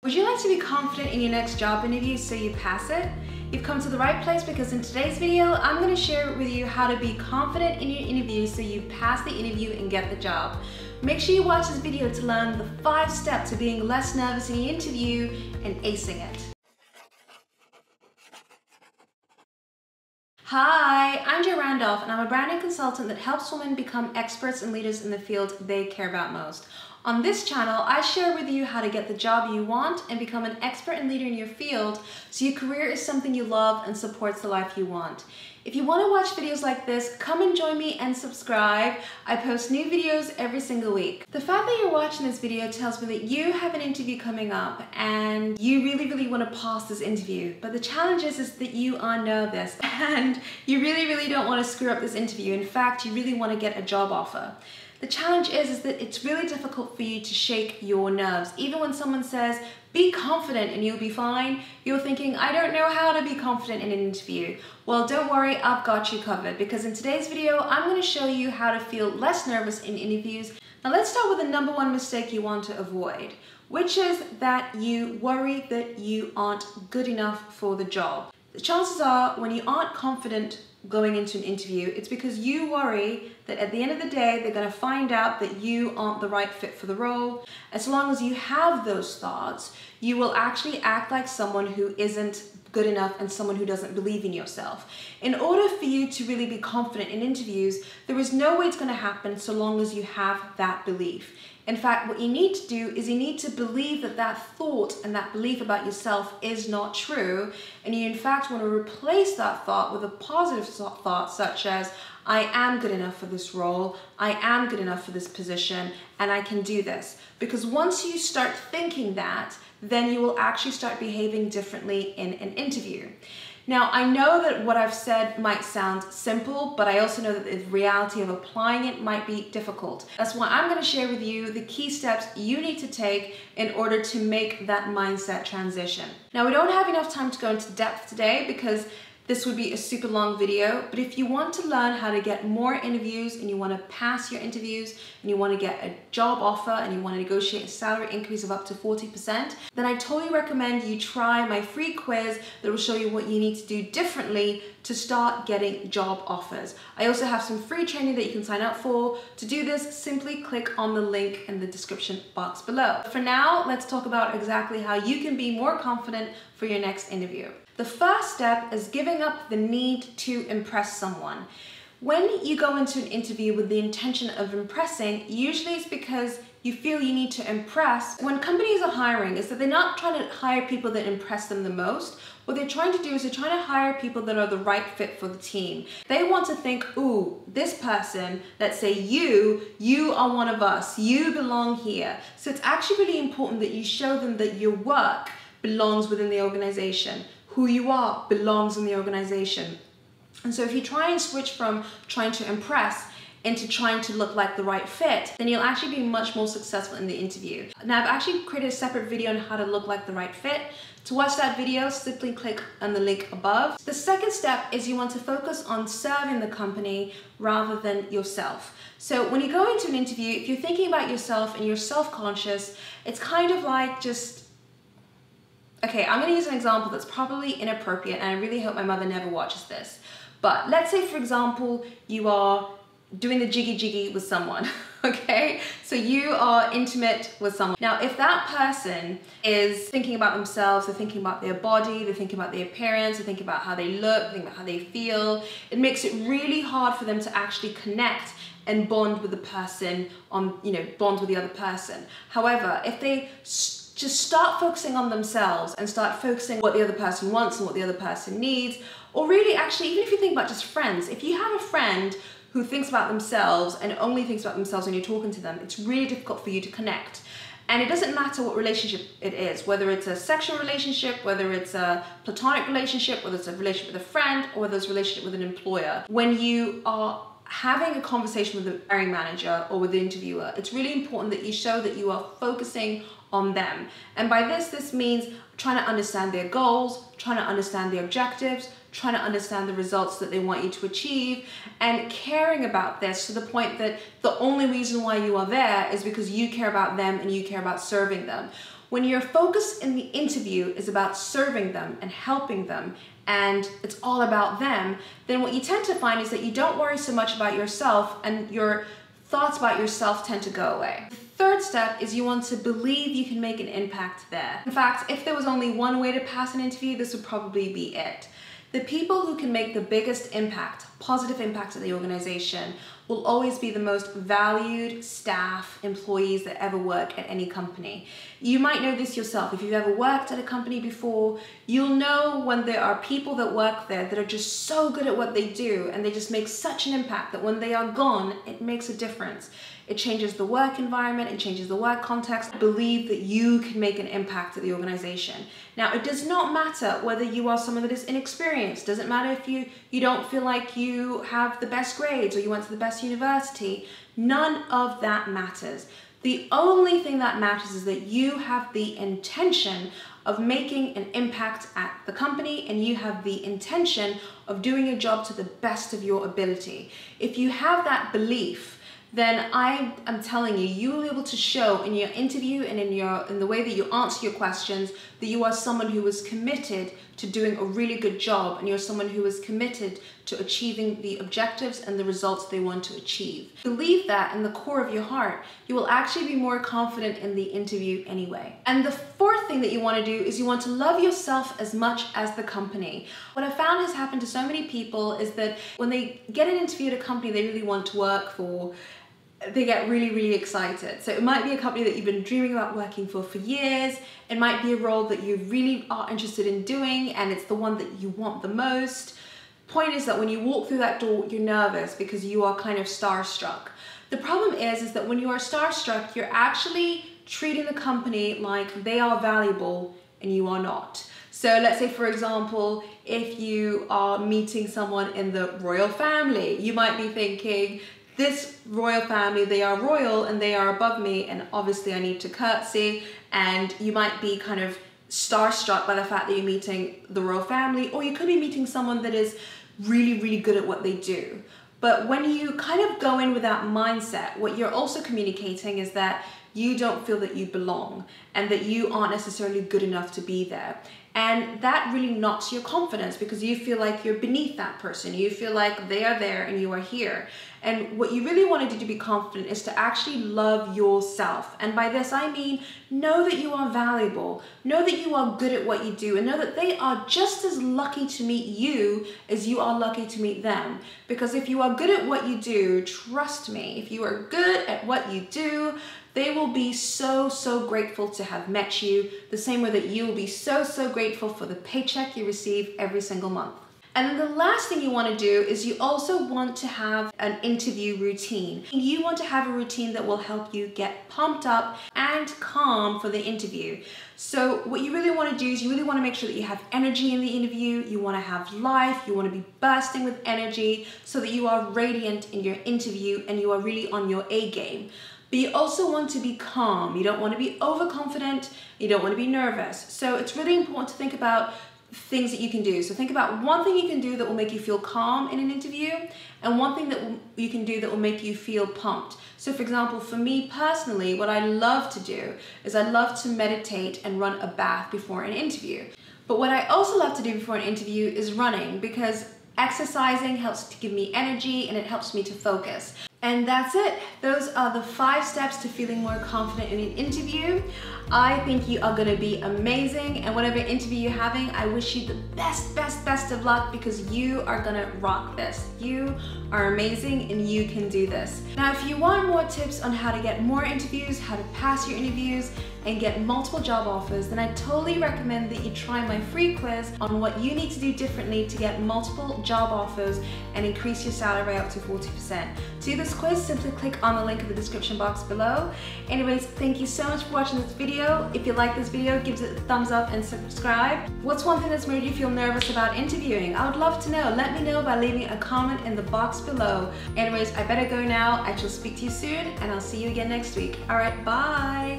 Would you like to be confident in your next job interview so you pass it? You've come to the right place because in today's video, I'm going to share with you how to be confident in your interview so you pass the interview and get the job. Make sure you watch this video to learn the 5 steps to being less nervous in your interview and acing it. Hi, I'm Jo Randolph and I'm a branding consultant that helps women become experts and leaders in the field they care about most. On this channel, I share with you how to get the job you want and become an expert and leader in your field so your career is something you love and supports the life you want. If you want to watch videos like this, come and join me and subscribe. I post new videos every single week. The fact that you're watching this video tells me that you have an interview coming up and you really want to pass this interview. But the challenge is that you are nervous and you really don't want to screw up this interview. In fact, you really want to get a job offer. The challenge is that it's really difficult for you to shake your nerves. Even when someone says, be confident and you'll be fine, you're thinking, I don't know how to be confident in an interview. Well, don't worry, I've got you covered because in today's video, I'm going to show you how to feel less nervous in interviews. Now let's start with the #1 mistake you want to avoid, which is that you worry that you aren't good enough for the job. The chances are when you aren't confident going into an interview, it's because you worry that at the end of the day, they're going to find out that you aren't the right fit for the role. As long as you have those thoughts, you will actually act like someone who isn't good enough and someone who doesn't believe in yourself. In order for you to really be confident in interviews, there is no way it's going to happen so long as you have that belief. In fact, what you need to do is you need to believe that that thought and that belief about yourself is not true, and you in fact want to replace that thought with a positive thought such as, I am good enough for this role, I am good enough for this position, and I can do this. Because once you start thinking that, then you will actually start behaving differently in an interview. Now, I know that what I've said might sound simple, but I also know that the reality of applying it might be difficult. That's why I'm going to share with you the key steps you need to take in order to make that mindset transition. Now, we don't have enough time to go into depth today because this would be a super long video, but if you want to learn how to get more interviews and you want to pass your interviews and you want to get a job offer and you want to negotiate a salary increase of up to 40%, then I totally recommend you try my free quiz that will show you what you need to do differently to start getting job offers. I also have some free training that you can sign up for. To do this, simply click on the link in the description box below. For now, let's talk about exactly how you can be more confident for your next interview. The first step is giving up the need to impress someone. When you go into an interview with the intention of impressing, usually it's because you feel you need to impress. When companies are hiring, is that they're not trying to hire people that impress them the most. What they're trying to do is they're trying to hire people that are the right fit for the team. They want to think, ooh, this person, let's say you are one of us, you belong here. So it's actually really important that you show them that your work belongs within the organization. Who you are belongs in the organization. And so if you try and switch from trying to impress into trying to look like the right fit, then you'll actually be much more successful in the interview. Now, I've actually created a separate video on how to look like the right fit. To watch that video, simply click on the link above. The second step is you want to focus on serving the company rather than yourself. So when you go into an interview, if you're thinking about yourself and you're self-conscious, it's kind of like just, okay, I'm going to use an example that's probably inappropriate and I really hope my mother never watches this. But let's say, for example, you are doing the jiggy with someone, okay? So you are intimate with someone. Now, if that person is thinking about themselves, they're thinking about their body, they're thinking about their appearance, they're thinking about how they look, they're thinking about how they feel, it makes it really hard for them to actually connect and bond with the person bond with the other person. However, if they just start focusing on themselves and start focusing on what the other person wants and what the other person needs, or really actually, even if you think about just friends, if you have a friend who thinks about themselves and only thinks about themselves when you're talking to them, it's really difficult for you to connect. And it doesn't matter what relationship it is, whether it's a sexual relationship, whether it's a platonic relationship, whether it's a relationship with a friend, or whether it's a relationship with an employer. When you are having a conversation with the hiring manager or with the interviewer, it's really important that you show that you are focusing on them. And by this means trying to understand their goals, trying to understand their objectives, trying to understand the results that they want you to achieve, and caring about this to the point that the only reason why you are there is because you care about them and you care about serving them. When your focus in the interview is about serving them and helping them, and it's all about them, then what you tend to find is that you don't worry so much about yourself, and your thoughts about yourself tend to go away. The third step is you want to believe you can make an impact there. In fact, if there was only one way to pass an interview, this would probably be it. The people who can make the biggest impact, positive impact at the organization, will always be the most valued staff, employees that ever work at any company. You might know this yourself. If you've ever worked at a company before, you'll know when there are people that work there that are just so good at what they do, and they just make such an impact that when they are gone, it makes a difference. It changes the work environment, it changes the work context. Believe that you can make an impact at the organization. Now, it does not matter whether you are someone that is inexperienced. It doesn't matter if you don't feel like you have the best grades or you went to the best university. None of that matters. The only thing that matters is that you have the intention of making an impact at the company, and you have the intention of doing your job to the best of your ability. If you have that belief, then I am telling you, you will be able to show in your interview and in the way that you answer your questions that you are someone who is committed to doing a really good job, and you're someone who is committed to achieving the objectives and the results they want to achieve. Believe that in the core of your heart, you will actually be more confident in the interview anyway. And the fourth thing that you want to do is you want to love yourself as much as the company. What I found has happened to so many people is that when they get an interview at a company they really want to work for, they get really, really excited. So it might be a company that you've been dreaming about working for years. It might be a role that you really are interested in doing, and it's the one that you want the most. Point is that when you walk through that door, you're nervous because you are kind of starstruck. The problem is that when you are starstruck, you're actually treating the company like they are valuable and you are not. So let's say, for example, if you are meeting someone in the royal family, you might be thinking, this royal family, they are royal and they are above me, and obviously I need to curtsy. And you might be kind of starstruck by the fact that you're meeting the royal family, or you could be meeting someone that is really, really good at what they do. But when you kind of go in with that mindset, what you're also communicating is that you don't feel that you belong and that you aren't necessarily good enough to be there. And that really knocks your confidence because you feel like you're beneath that person. You feel like they are there and you are here. And what you really want to do to be confident is to actually love yourself. And by this, I mean, know that you are valuable, know that you are good at what you do, and know that they are just as lucky to meet you as you are lucky to meet them. Because if you are good at what you do, trust me, if you are good at what you do, they will be so, so grateful to have met you, the same way that you will be so, so grateful for the paycheck you receive every single month. And then the last thing you want to do is you also want to have an interview routine. You want to have a routine that will help you get pumped up and calm for the interview. So what you really want to do is you really want to make sure that you have energy in the interview, you want to have life, you want to be bursting with energy so that you are radiant in your interview and you are really on your A game. But you also want to be calm. You don't want to be overconfident, you don't want to be nervous. So it's really important to think about things that you can do. So think about one thing you can do that will make you feel calm in an interview, and one thing that you can do that will make you feel pumped. So for example, for me personally, what I love to do is I love to meditate and run a bath before an interview. But what I also love to do before an interview is running, because exercising helps to give me energy and it helps me to focus. And that's it. Those are the 5 steps to feeling more confident in an interview. I think you are going to be amazing, and whatever interview you're having, I wish you the best of luck, because you are going to rock this. You are amazing and you can do this. Now, if you want more tips on how to get more interviews, how to pass your interviews, and get multiple job offers, then I totally recommend that you try my free quiz on what you need to do differently to get multiple job offers and increase your salary up to 40%. To do this quiz, simply click on the link in the description box below. Anyways, thank you so much for watching this video. If you like this video, give it a thumbs up and subscribe. What's one thing that's made you feel nervous about interviewing? I would love to know. Let me know by leaving a comment in the box below. Anyways, I better go now. I shall speak to you soon, and I'll see you again next week. All right, bye.